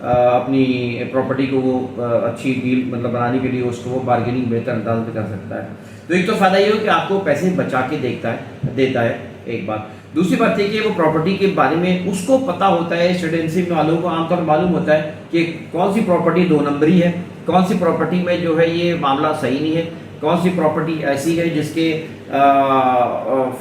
اپنی پراپرٹی کو وہ اچھی ڈیل مطلب بنانے کے لیے اس کو وہ بارگیننگ بہتر انداز میں کر سکتا ہے. تو ایک تو فائدہ یہ ہو کہ آپ کو پیسے بچا کے دیتا ہے ایک بات. دوسری بات یہ کہ وہ پراپرٹی کے بارے میں اس کو پتہ ہوتا ہے, اسٹیٹ ایجنسی والوں کو عام طور پر معلوم ہوتا ہے کہ کون سی پراپرٹی 2 نمبری ہے, کون سی پراپرٹی میں جو ہے یہ معاملہ صحیح نہیں ہے, کون سی پراپرٹی ایسی ہے جس کے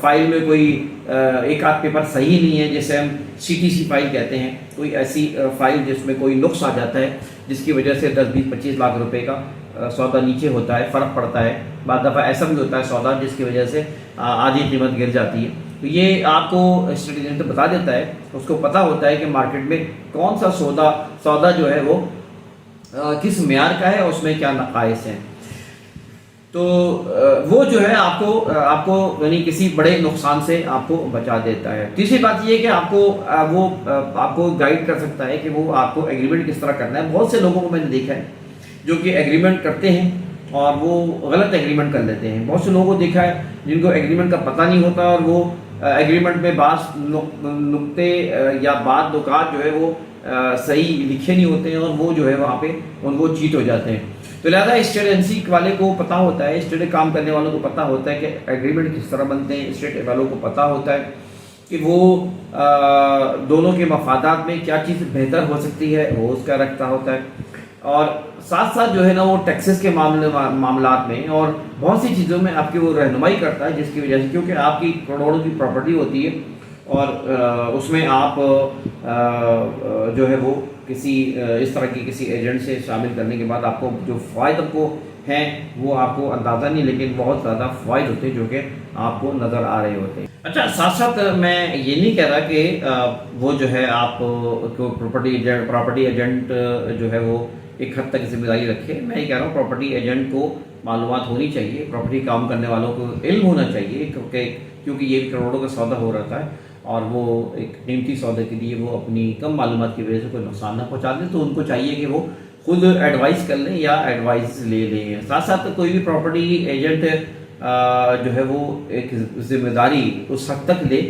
فائل میں کوئی ایک آدھ پیپر صحیح نہیں ہے, جسے ہم CTC فائل کہتے ہیں, کوئی ایسی فائل جس میں کوئی نقص آ جاتا ہے جس کی وجہ سے 10-20-25 لاکھ روپے کا سودا نیچے ہوتا ہے, فرق پڑتا ہے. بعض دفعہ ایسا بھی ہوتا ہے سودا جس کی وجہ سے آدھی قیمت گر جاتی ہے. تو یہ آپ کو اسٹیٹ ایجنٹ بتا دیتا ہے, اس کو پتہ ہوتا ہے کہ مارکیٹ میں کون سا سودا جو ہے وہ کس معیار کا ہے, اس میں کیا نقائص ہیں. تو وہ جو ہے آپ کو یعنی کسی بڑے نقصان سے آپ کو بچا دیتا ہے. تیسری بات یہ ہے کہ آپ کو گائیڈ کر سکتا ہے کہ وہ آپ کو ایگریمنٹ کس طرح کرنا ہے. بہت سے لوگوں کو میں نے دیکھا ہے جو کہ ایگریمنٹ کرتے ہیں اور وہ غلط ایگریمنٹ کر لیتے ہیں. بہت سے لوگوں کو دیکھا ہے جن کو ایگریمنٹ کا پتہ نہیں ہوتا اور وہ ایگریمنٹ میں بعض نقطے یا بعض نکات جو ہے وہ صحیح لکھے نہیں ہوتے ہیں اور وہ جو ہے وہاں پہ وہ چیٹ ہو جاتے ہیں. تو لہٰذا اسٹیٹ ایجنسی والے کو پتہ ہوتا ہے, اسٹیٹ کام کرنے والوں کو پتہ ہوتا ہے کہ ایگریمنٹ کس طرح بنتے ہیں. اسٹیٹ والوں کو پتہ ہوتا ہے کہ وہ دونوں کے مفادات میں کیا چیز بہتر ہو سکتی ہے, وہ اس کا رکھتا ہوتا ہے. اور ساتھ ساتھ جو ہے نا وہ ٹیکسز کے معاملات میں اور بہت سی چیزوں میں آپ کی وہ رہنمائی کرتا ہے, جس کی وجہ سے کیونکہ آپ کی کروڑوں کی پراپرٹی ہوتی ہے اور اس میں آپ جو ہے وہ کسی اس طرح کی کسی ایجنٹ سے شامل کرنے کے بعد آپ کو جو فوائد آپ کو ہیں وہ آپ کو اندازہ نہیں, لیکن بہت زیادہ فوائد ہوتے ہیں جو کہ آپ کو نظر آ رہے ہوتے ہیں. اچھا, ساتھ ساتھ میں یہ نہیں کہہ رہا کہ وہ جو ہے آپ کو پراپرٹی ایجنٹ جو ہے وہ ایک حد تک ذمہ داری رکھے. میں یہ کہہ رہا ہوں پراپرٹی ایجنٹ کو معلومات ہونی چاہیے, پراپرٹی کام کرنے والوں کو علم ہونا چاہیے, کیونکہ یہ بھی کروڑوں کا سودا ہو رہا ہے اور وہ ایک قیمتی سودے کے لیے وہ اپنی کم معلومات کی وجہ سے کوئی نقصان نہ پہنچا دیں. تو ان کو چاہیے کہ وہ خود ایڈوائز کر لیں یا ایڈوائز لے لیں. ساتھ ساتھ کوئی بھی پراپرٹی ایجنٹ جو ہے وہ ایک ذمہ داری اس حد تک لے,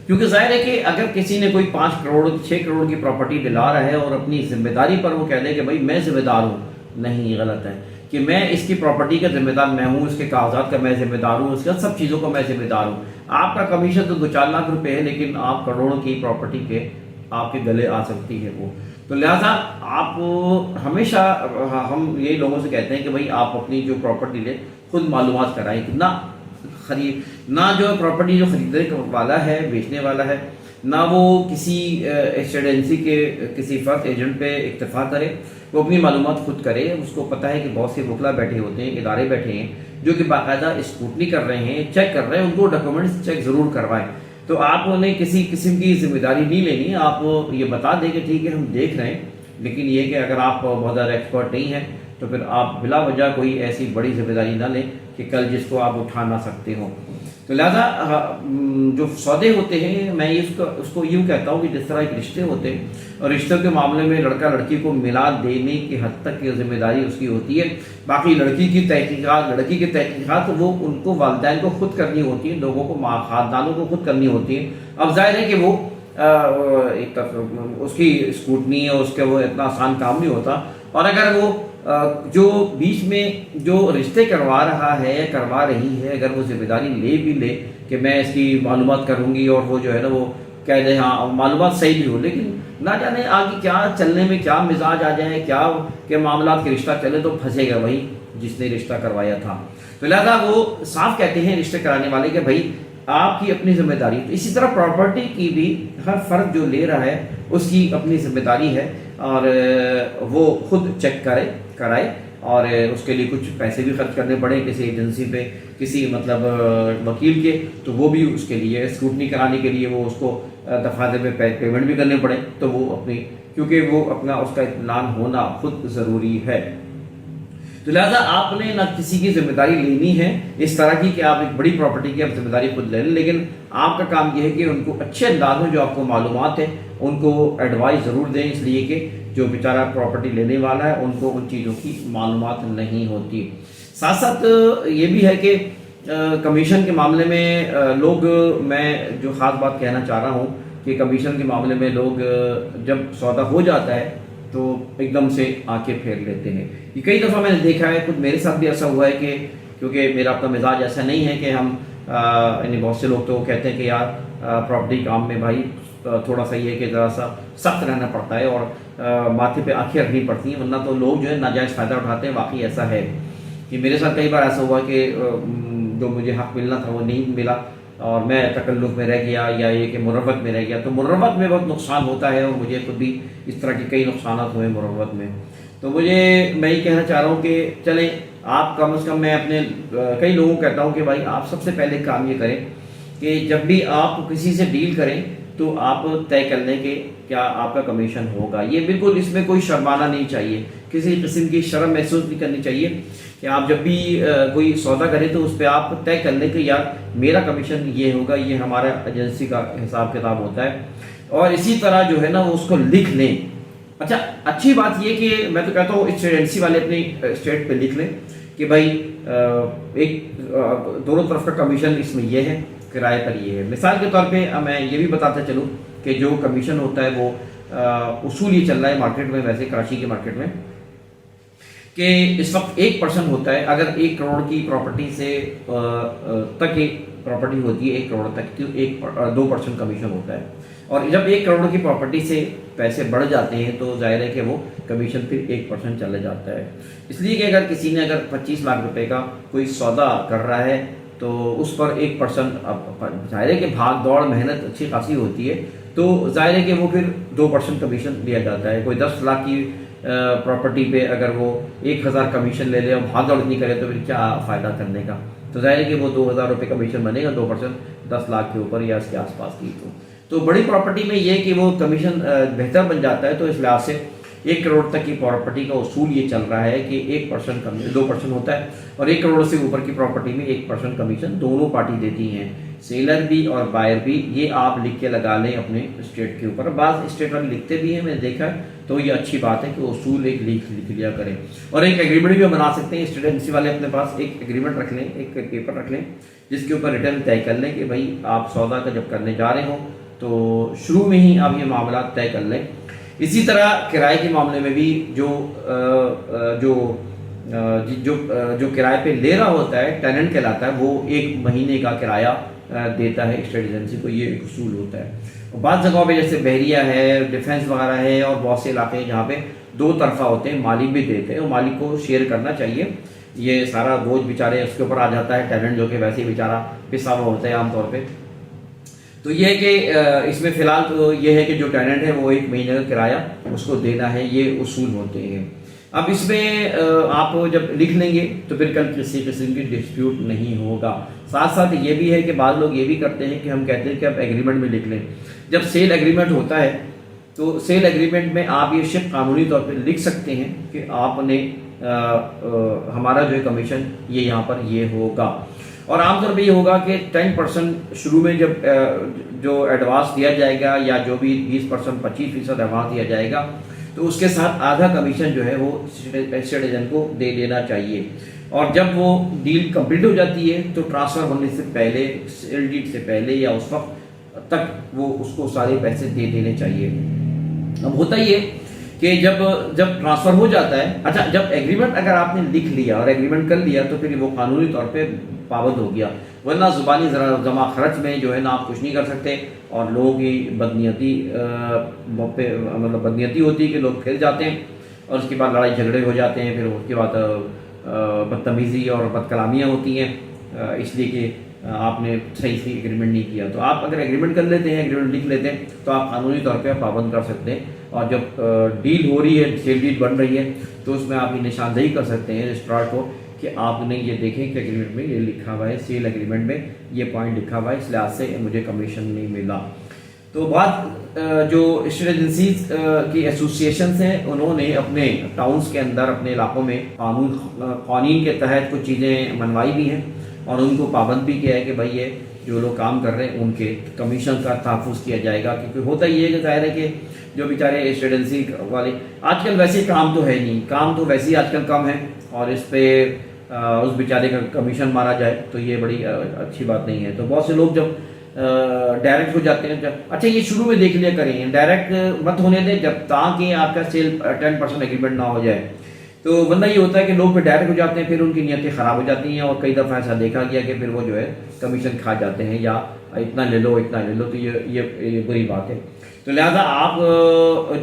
کیونکہ ظاہر ہے کہ اگر کسی نے کوئی 5 کروڑ 6 کروڑ کی پراپرٹی دلا رہا ہے اور اپنی ذمہ داری پر وہ کہہ دے کہ بھائی میں ذمہ دار ہوں, نہیں, غلط ہے کہ میں اس کی پراپرٹی کا ذمہ دار میں ہوں, اس کے کاغذات کا میں ذمہ دار ہوں, اس کا سب چیزوں کا میں ذمہ دار ہوں. آپ کا کمیشن تو 2-4 لاکھ روپے ہے, لیکن آپ کروڑوں کی پراپرٹی کے آپ کے گلے آ سکتی ہے وہ. تو لہٰذا آپ ہمیشہ ہم یہی لوگوں سے کہتے ہیں کہ بھائی آپ اپنی جو پراپرٹی لیں خود معلومات کرائیں, نہ جو پراپرٹی جو خریدنے والا ہے بیچنے والا ہے نہ وہ کسی اسٹیٹ ایجنسی کے کسی فرد ایجنٹ پہ اکتفا کرے, وہ اپنی معلومات خود کرے. اس کو پتہ ہے کہ بہت سے وکلا بیٹھے ہوتے ہیں, ادارے بیٹھے ہیں جو کہ باقاعدہ اسکروٹنی کر رہے ہیں, چیک کر رہے ہیں, ان کو ڈاکومنٹس چیک ضرور کروائیں. تو آپ نے کسی قسم کی ذمہ داری نہیں لینی, آپ یہ بتا دیں کہ ٹھیک ہے ہم دیکھ رہے ہیں, لیکن یہ کہ اگر آپ بہت زیادہ ایکسپرٹ نہیں ہیں تو پھر آپ بلا وجہ کوئی ایسی بڑی ذمہ داری نہ لیں کہ کل جس کو آپ اٹھا نہ سکتے ہوں. تو لہٰذا جو سودے ہوتے ہیں میں اس کو یوں کہتا ہوں کہ جس طرح ایک رشتے ہوتے ہیں اور رشتوں کے معاملے میں لڑکا لڑکی کو ملا دینے کی حد تک کی ذمہ داری اس کی ہوتی ہے. باقی لڑکی کی تحقیقات وہ ان کو والدین کو خود کرنی ہوتی ہیں, لوگوں کو خاندانوں کو خود کرنی ہوتی ہیں. اب ظاہر ہے کہ وہ اس کی اسکروٹنی اور اس کے وہ اتنا آسان کام نہیں ہوتا, اور اگر وہ جو بیچ میں جو رشتے کروا رہی ہے اگر وہ ذمہ داری لے بھی کہ میں اس کی معلومات کروں گی اور وہ جو ہے نا وہ کہہ دے ہاں معلومات صحیح بھی ہو, لیکن نہ جانے آگے کیا چلنے میں کیا مزاج آ جائے, کیا کہ معاملات کے رشتہ چلے تو پھنسے گا وہی جس نے رشتہ کروایا تھا. تو لہٰذا وہ صاف کہتے ہیں رشتے کرانے والے کہ بھائی آپ کی اپنی ذمہ داری. تو اسی طرح پراپرٹی کی بھی ہر فرد جو لے رہا ہے اس کی اپنی ذمہ داری ہے اور وہ خود چیک کرائے اور اس کے لیے کچھ پیسے بھی خرچ کرنے پڑے کسی ایجنسی پہ, کسی مطلب وکیل کے, تو وہ بھی اس کے لیے اسکروٹنی کرانے کے لیے وہ اس کو دفاتر میں پیمنٹ بھی کرنے پڑے. تو وہ اپنی کیونکہ وہ اپنا اس کا اطمینان ہونا خود ضروری ہے. تو لہٰذا آپ نے نہ کسی کی ذمہ داری لینی ہے اس طرح کی کہ آپ ایک بڑی پراپرٹی کی آپ ذمہ داری خود لے لیں, لیکن آپ کا کام یہ ہے کہ ان کو اچھے انداز میں جو آپ کو معلومات ہیں ان کو ایڈوائز ضرور دیں, اس لیے کہ جو بیچارہ پراپرٹی لینے والا ہے ان کو ان چیزوں کی معلومات نہیں ہوتی. ساتھ ساتھ یہ بھی ہے کہ کمیشن کے معاملے میں لوگ, میں جو خاص بات کہنا چاہ رہا ہوں کہ کمیشن کے معاملے میں لوگ جب سودا ہو جاتا ہے تو ایک دم سے آنکھیں پھیر لیتے ہیں. یہ کئی دفعہ میں نے دیکھا ہے, خود میرے ساتھ بھی ایسا ہوا ہے کہ کیونکہ میرا اپنا مزاج ایسا نہیں ہے کہ ہم یعنی بہت سے لوگ تو کہتے ہیں کہ یار پراپرٹی کام میں بھائی تھوڑا سا یہ کہ ذرا سا سخت رہنا پڑتا ہے اور ماتھے پہ آنکھیں رکھنی پڑتی ہیں, ورنہ تو لوگ جو ہے ناجائز فائدہ اٹھاتے ہیں. واقعی ایسا ہے کہ میرے ساتھ کئی بار ایسا ہوا کہ جو مجھے حق ملنا تھا وہ نہیں ملا اور میں تکلف میں رہ گیا, یا یہ کہ مروت میں رہ گیا. تو مروت میں بہت نقصان ہوتا ہے, اور مجھے خود بھی اس طرح کے کئی نقصانات ہوئے مروت میں. تو میں یہ کہنا چاہ رہا ہوں کہ چلیں آپ کم از کم, میں اپنے کئی لوگوں کو کہتا ہوں کہ بھائی آپ سب سے پہلے کام یہ کریں کہ جب بھی آپ کسی سے ڈیل کریں تو آپ طے کر لیں کہ کیا آپ کا کمیشن ہوگا. یہ بالکل اس میں کوئی شرمانا نہیں چاہیے, کسی قسم کی شرم محسوس نہیں کرنی چاہیے کہ آپ جب بھی کوئی سودا کریں تو اس پہ آپ طے کر لیں کہ یار میرا کمیشن یہ ہوگا, یہ ہمارا ایجنسی کا حساب کتاب ہوتا ہے. اور اسی طرح جو ہے نا وہ اس کو لکھ لیں. اچھا اچھی بات یہ کہ میں تو کہتا ہوں اسٹیٹ ایجنسی والے اپنی اسٹیٹ پہ لکھ لیں کہ بھائی ایک دونوں طرف کا کمیشن اس میں یہ ہے, کرائے پر یہ ہے. مثال کے طور پہ میں یہ بھی بتاتا چلوں کہ جو کمیشن ہوتا ہے وہ اصول یہ چل رہا ہے مارکیٹ میں, ویسے کراچی کے مارکیٹ میں, کہ اس وقت 1% ہوتا ہے. اگر 1 کروڑ کی پراپرٹی سے تک ایک پراپرٹی ہوتی ہے 1 کروڑ تک, تو 2% کمیشن ہوتا ہے. اور جب 1 کروڑ کی پراپرٹی سے پیسے بڑھ جاتے ہیں تو ظاہر ہے کہ وہ کمیشن پھر 1% چلے جاتا ہے. اس لیے کہ اگر کسی نے 25 لاکھ روپے کا کوئی سودا کر رہا ہے تو اس پر 1%, ظاہر ہے کہ بھاگ دوڑ محنت اچھی خاصی ہوتی ہے, تو ظاہر ہے کہ وہ پھر 2% کمیشن دیا جاتا ہے. کوئی 10 لاکھ کی پراپرٹی پہ اگر وہ 1000 کمیشن لے لے اور بھاگ دوڑ نہیں کرے تو پھر کیا فائدہ کرنے کا. تو ظاہر ہے کہ وہ 2000 روپے کمیشن بنے گا, 2% 10 لاکھ کے اوپر یا اس کے آس پاس کی. تو بڑی پراپرٹی میں یہ کہ وہ کمیشن بہتر بن جاتا ہے. تو اس لحاظ سے 1 کروڑ تک کی پراپرٹی کا اصول یہ چل رہا ہے کہ 1% 2% ہوتا ہے, اور 1 کروڑ سے اوپر کی پراپرٹی میں 1% کمیشن دونوں پارٹی دیتی ہیں, سیلر بھی اور بائر بھی. یہ آپ لکھ کے لگا لیں اپنے اسٹیٹ کے اوپر. بعض اسٹیٹ والے لکھتے بھی ہیں, میں نے دیکھا ہے, تو یہ اچھی بات ہے کہ اصول ایک لکھ لیا کریں. اور ایک ایگریمنٹ بھی بنا سکتے ہیں اسٹیٹ ایجنسی والے, اپنے پاس ایک ایگریمنٹ رکھ لیں, ایک پیپر رکھ لیں جس کے اوپر ریٹرن طے کر لیں کہ بھائی آپ سودا کا جب کرنے جا رہے ہوں تو شروع میں ہی آپ یہ معاملات طے کر لیں. اسی طرح کرائے کے معاملے میں بھی جو کرائے پہ لے رہا ہوتا ہے, ٹیننٹ کہلاتا ہے, وہ 1 مہینے کا کرایہ دیتا ہے اسٹیٹ ایجنسی کو. یہ ایک اصول ہوتا ہے. بعض جگہوں پہ جیسے بحریہ ہے, ڈیفینس وغیرہ ہے, اور بہت سے علاقے ہیں جہاں پہ 2 طرفہ ہوتے ہیں, مالک بھی دیتے ہیں, اور مالک کو شیئر کرنا چاہیے. یہ سارا بوجھ بیچارے اس کے اوپر آ جاتا ہے, ٹیننٹ جو کہ ویسے ہی بیچارہ پسا ہوا ہوتا ہے عام طور پہ. تو یہ ہے کہ اس میں فی الحال تو یہ ہے کہ جو ٹیننٹ ہے وہ 1 مہینے کا کرایہ اس کو دینا ہے. یہ اصول ہوتے ہیں. اب اس میں آپ جب لکھ لیں گے تو پھر کل کسی قسم کی ڈسپیوٹ نہیں ہوگا. ساتھ ساتھ یہ بھی ہے کہ بعض لوگ یہ بھی کرتے ہیں کہ ہم کہتے ہیں کہ آپ ایگریمنٹ میں لکھ لیں. جب سیل ایگریمنٹ ہوتا ہے تو سیل ایگریمنٹ میں آپ یہ شرط قانونی طور پہ لکھ سکتے ہیں کہ آپ نے ہمارا جو ہے کمیشن یہ یہاں پر یہ ہوگا. اور عام طور پہ یہ ہوگا کہ 10% شروع میں جب جو ایڈوانس دیا جائے گا, یا جو بھی 20% 25% ایڈوانس دیا جائے گا, تو اس کے ساتھ آدھا کمیشن جو ہے وہ اسٹیٹ ایجنٹ کو دے دینا چاہیے. اور جب وہ ڈیل کمپلیٹ ہو جاتی ہے تو ٹرانسفر ہونے سے پہلے, سیل ڈیڈ سے پہلے یا اس وقت تک وہ اس کو سارے پیسے دے دینے چاہیے. اب ہوتا یہ کہ جب ٹرانسفر ہو جاتا ہے, اچھا جب ایگریمنٹ اگر آپ نے لکھ لیا اور ایگریمنٹ کر لیا تو پھر وہ قانونی طور پہ پابند ہو گیا, ورنہ زبانی ذرا جمع خرچ میں جو ہے نا آپ کچھ نہیں کر سکتے. اور لوگوں کی مطلب بدنیتی ہوتی ہے کہ لوگ پھر جاتے ہیں اور اس کے بعد لڑائی جھگڑے ہو جاتے ہیں, پھر اس کے بعد بدتمیزی اور بد کلامیاں ہوتی ہیں, اس لیے کہ آپ نے صحیح سے ایگریمنٹ نہیں کیا. تو آپ اگر ایگریمنٹ کر لیتے ہیں, ایگریمنٹ لکھ لیتے ہیں, تو آپ قانونی طور پہ پابند کر سکتے ہیں. اور جب ڈیل ہو رہی ہے, سیل ڈیل بن رہی ہے, تو اس میں آپ یہ نشاندہی کر سکتے ہیں رجسٹرار کو کہ آپ نے یہ دیکھیں کہ ایگریمنٹ میں یہ لکھا ہوا ہے, سیل ایگریمنٹ میں یہ پوائنٹ لکھا ہوا ہے, اس لحاظ سے مجھے کمیشن نہیں ملا. تو بعد جو اسٹیٹ ایجنسیز کی ایسوسیشنز ہیں, انہوں نے اپنے ٹاؤنز کے اندر, اپنے علاقوں میں قوانین کے تحت کچھ چیزیں منوائی بھی ہیں, اور ان کو پابند بھی کیا ہے کہ بھائی یہ جو لوگ کام کر رہے ہیں ان کے کمیشن کا تحفظ کیا جائے گا. کیونکہ ہوتا یہ ہے کہ ظاہر ہے کہ جو بیچارے اسٹیٹ ایجنسی والے, آج کل ویسے کام تو ہے نہیں, کام تو ویسے ہی آج کل کم ہے, اور اس پہ اس بیچارے کا کمیشن مارا جائے تو یہ بڑی اچھی بات نہیں ہے. تو بہت سے لوگ جب ڈائریکٹ ہو جاتے ہیں. اچھا یہ شروع میں دیکھ لیا کریں, ڈائریکٹ مت ہونے دیں جب تاکہ آپ کا سیل 10% ایگریمنٹ نہ ہو جائے. تو ورنہ یہ ہوتا ہے کہ لوگ پھر ڈائریکٹ ہو جاتے ہیں, پھر ان کی نیتیں خراب ہو جاتی ہیں, اور کئی دفعہ ایسا دیکھا گیا کہ پھر وہ جو ہے کمیشن کھا جاتے ہیں, یا اتنا لے لو اتنا لے لو, تو یہ بری بات ہے. تو لہٰذا آپ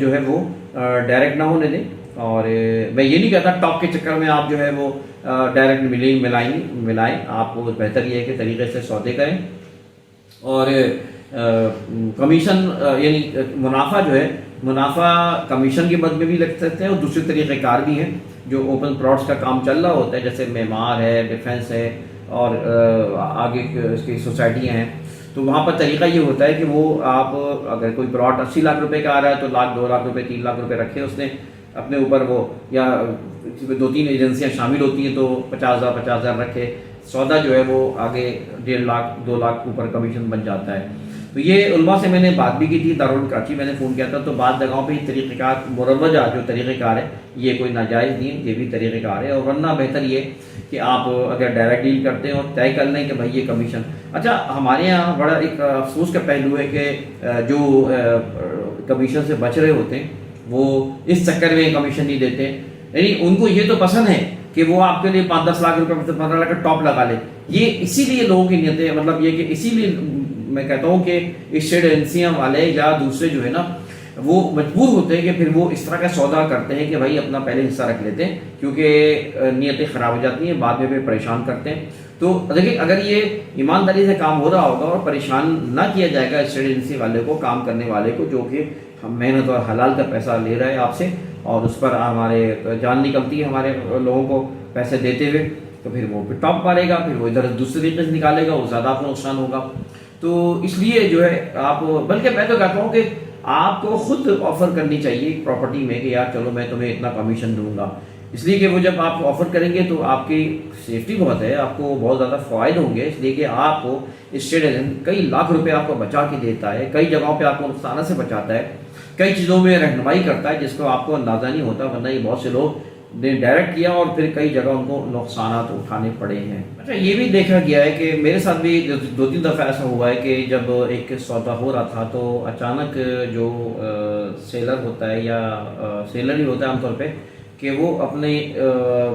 جو ہے وہ ڈائریکٹ نہ ہونے دیں. اور میں یہ نہیں کہتا ٹاپ کے چکر میں آپ جو ہے وہ ڈائریکٹ ملائیں. آپ کو بہتر یہ ہے کہ طریقے سے سودے کریں, اور کمیشن یعنی منافع جو ہے, منافع کمیشن کے بدلے بھی لگ سکتے ہیں, اور دوسرے طریقہ کار بھی ہیں جو اوپن پلاٹس کا کام چل رہا ہوتا ہے, جیسے معمار ہے, ڈیفینس ہے, اور آگے اس کی سوسائٹیاں ہیں. تو وہاں پر طریقہ یہ ہوتا ہے کہ وہ آپ اگر کوئی پلاٹ 80 لاکھ روپے کا آ رہا ہے تو 1 لاکھ 2 لاکھ روپے 3 لاکھ روپے رکھے اس نے اپنے اوپر, وہ یا 2-3 ایجنسیاں شامل ہوتی ہیں تو 50,000 رکھے, سودا جو ہے وہ آگے 1.5 لاکھ 2 لاکھ اوپر کمیشن بن جاتا ہے. تو یہ علماء سے میں نے بات بھی کی تھی, دارالعلوم کراچی میں نے فون کیا تھا, تو بعض جگہوں پہ یہ طریقہ کار مروجہ جو طریقہ کار ہے یہ کوئی ناجائز نہیں ہے, یہ بھی طریقہ کار ہے. اور ورنہ بہتر یہ کہ آپ اگر ڈائریکٹ ڈیل کرتے ہیں اور طے کر لیں کہ بھائی یہ کمیشن. اچھا ہمارے یہاں بڑا ایک افسوس کا پہلو ہے کہ جو کمیشن سے بچ رہے ہوتے ہیں وہ اس چکر میں کمیشن نہیں دیتے, یعنی ان کو یہ تو پسند ہے کہ وہ آپ کے لیے 5-10 لاکھ روپے 15 لاکھ کا ٹاپ لگا لے. یہ اسی لیے لوگوں کی نیتیں, مطلب یہ کہ اسی لیے میں کہتا ہوں کہ اسٹیٹ ایجنسیاں والے یا دوسرے جو ہے نا وہ مجبور ہوتے ہیں کہ پھر وہ اس طرح کا سودا کرتے ہیں کہ بھائی اپنا پہلے حصہ رکھ لیتے ہیں, کیونکہ نیتیں خراب ہو جاتی ہیں, بعد میں بھی پریشان کرتے ہیں. تو دیکھیں اگر یہ ایمانداری سے کام ہو رہا ہوگا اور پریشان نہ کیا جائے گا اسٹیٹ ایجنسی والے کو, کام کرنے والے کو, جو کہ محنت اور حلال کا پیسہ لے رہا ہے آپ سے, اور اس پر ہمارے جان نکلتی ہے ہمارے لوگوں کو پیسے دیتے ہوئے, تو پھر وہ ٹاپ مارے گا, پھر وہ ادھر دوسرے طریقے سے نکالے گا, وہ زیادہ آپ کو نقصان ہوگا. تو اس لیے جو ہے آپ, بلکہ میں تو کہتا ہوں کہ آپ کو خود آفر کرنی چاہیے پراپرٹی میں کہ یار چلو میں تمہیں اتنا کمیشن دوں گا, اس لیے کہ وہ جب آپ آفر کریں گے تو آپ کی سیفٹی بہت ہے, آپ کو بہت زیادہ فوائد ہوں گے, اس لیے کہ آپ کو اسٹیٹ ایجنٹ کئی لاکھ روپے آپ کو بچا کے دیتا ہے, کئی جگہوں پہ آپ کو نقصانات سے بچاتا ہے, کئی چیزوں میں رہنمائی کرتا ہے جس کو آپ کو اندازہ نہیں ہوتا, ورنہ یہ بہت سے لوگ نے ڈائریکٹ کیا اور پھر کئی جگہ ان کو نقصانات اٹھانے پڑے ہیں. اچھا یہ بھی دیکھا گیا ہے کہ میرے ساتھ بھی 2-3 دفعہ ایسا ہوا ہے کہ جب ایک سودا ہو رہا تھا تو اچانک جو سیلر ہوتا ہے یا سیلر ہی ہوتا ہے عام طور پہ, کہ وہ اپنے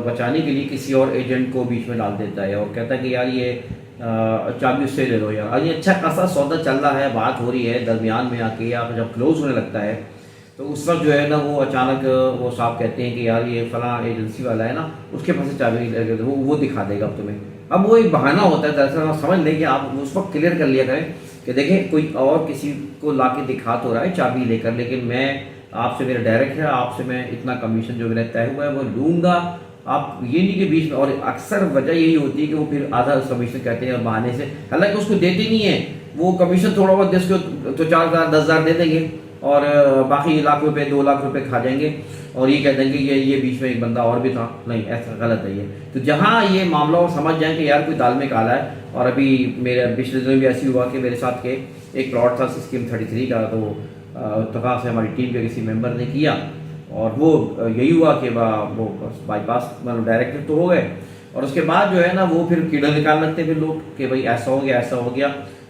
بچانے کے لیے کسی اور ایجنٹ کو بیچ میں ڈال دیتا ہے اور کہتا ہے کہ یار یہ چابی اس سے لے لو یار. یہ اچھا خاصا سودا چل رہا ہے, بات ہو رہی ہے, درمیان میں آ کے یا جب کلوز ہونے لگتا ہے تو اس وقت جو ہے نا وہ اچانک وہ صاحب کہتے ہیں کہ یار یہ فلاں ایجنسی والا ہے نا, اس کے پاس چابی وہ دکھا دے گا اب تمہیں. اب وہ ایک بہانہ ہوتا ہے, دراصل سمجھ لیں کہ آپ اس وقت کلیئر کر لیا کریں کہ دیکھیں کوئی اور کسی کو لا کے دکھا تو رہا ہے چابی لے کر, لیکن میں آپ سے میرا ڈائریکٹ ہے, آپ سے میں اتنا کمیشن جو میرا طے ہوا ہے وہ لوں گا. آپ یہ نہیں کہ بیچ میں, اور اکثر وجہ یہی ہوتی ہے کہ وہ پھر آدھا کمیشن کہتے ہیں اور بہانے سے, حالانکہ اس کو دیتے نہیں ہیں, وہ کمیشن تھوڑا بہت دس کو تو 4,000 10,000 دے دیں گے اور باقی 1 لاکھ روپے 2 لاکھ روپے کھا جائیں گے, اور یہ کہہ دیں گے یہ بیچ میں ایک بندہ اور بھی تھا. نہیں, ایسا غلط ہے یہ. تو جہاں یہ معاملہ اور سمجھ جائیں کہ یار کوئی دال میں کالا ہے, اور ابھی میرے پچھلے دنوں بھی ایسی ہوا کہ میرے ساتھ کے ایک پلاٹ تھا اسکیم 33 کا, تو اتفاق سے ہماری ٹیم کے کسی ممبر نے کیا, اور وہ یہی ہوا کہ وہ بائی پاس مطلب ڈائریکٹ تو ہو گئے, اور اس کے بعد جو ہے نا وہ پھر کیڑا نکال لگتے پھر لوگ کہ بھائی ایسا ہو گیا ایسا ہو گیا,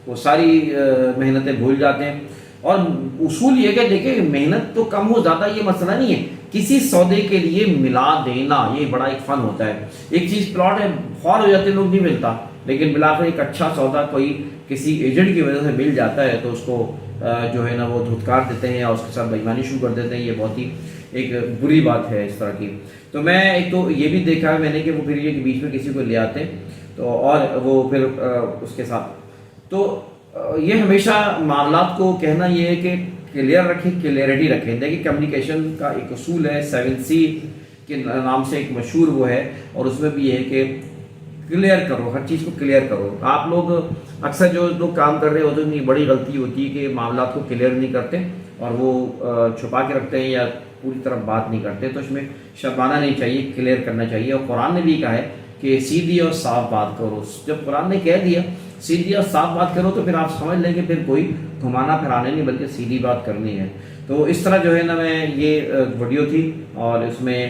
وہ ساری محنتیں بھول جاتے ہیں. اور اصول یہ کہ دیکھیں محنت تو کم ہو زیادہ یہ مسئلہ نہیں ہے, کسی سودے کے لیے ملا دینا یہ بڑا ایک فن ہوتا ہے. ایک چیز پلاٹ ہے خوار ہو جاتے لوگ نہیں ملتا, لیکن بالآخر ایک اچھا سودا کوئی کسی ایجنٹ کی وجہ سے مل جاتا ہے تو اس کو جو ہے نا وہ دھتکار دیتے ہیں اور اس کے ساتھ بےایمانی شروع کر دیتے ہیں. یہ بہت ہی ایک بری بات ہے اس طرح کی. تو میں ایک تو یہ بھی دیکھا ہے میں نے کہ وہ پھر یہ کہ بیچ میں کسی کو لے آتے تو, اور وہ پھر اس کے ساتھ تو یہ ہمیشہ معاملات کو کہنا یہ ہے کہ کلیئر رکھیں, کلیئرٹی رکھیں. دیکھیں کمیونیکیشن کا ایک اصول ہے 7C کے نام سے ایک مشہور وہ ہے, اور اس میں بھی یہ ہے کہ کلیئر کرو, ہر چیز کو کلیئر کرو. آپ لوگ اکثر جو لوگ کام کر رہے ہوتے ہیں ان کی بڑی غلطی ہوتی ہے کہ معاملات کو کلیئر نہیں کرتے اور وہ چھپا کے رکھتے ہیں یا پوری طرح بات نہیں کرتے. تو اس میں شرمانا نہیں چاہیے, کلیئر کرنا چاہیے. اور قرآن نے بھی کہا ہے کہ سیدھی اور صاف بات کرو. جب قرآن نے کہہ دیا سیدھی اور صاف بات کرو تو پھر آپ سمجھ لیں کہ پھر کوئی گھمانا پھرانے نہیں بلکہ سیدھی بات کرنی ہے. تو اس طرح جو ہے نا میں یہ ویڈیو تھی, اور اس میں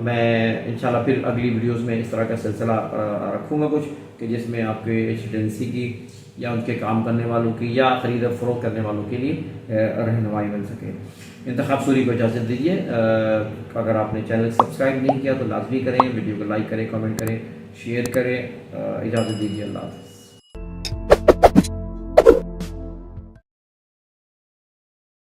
میں انشاءاللہ پھر اگلی ویڈیوز میں اس طرح کا سلسلہ رکھوں گا کچھ کہ جس میں آپ کے ایجنسی کی یا ان کے کام کرنے والوں کی یا خرید و فروخت کرنے والوں کے لیے رہنمائی مل سکے۔ انتخاب سوری کو اجازت دیجیے۔ اگر آپ نے چینل سبسکرائب نہیں کیا تو لازمی کریں، ویڈیو کو لائک کریں، کمنٹ کریں، شیئر کریں۔ اجازت دیجیے، اللہ حافظ۔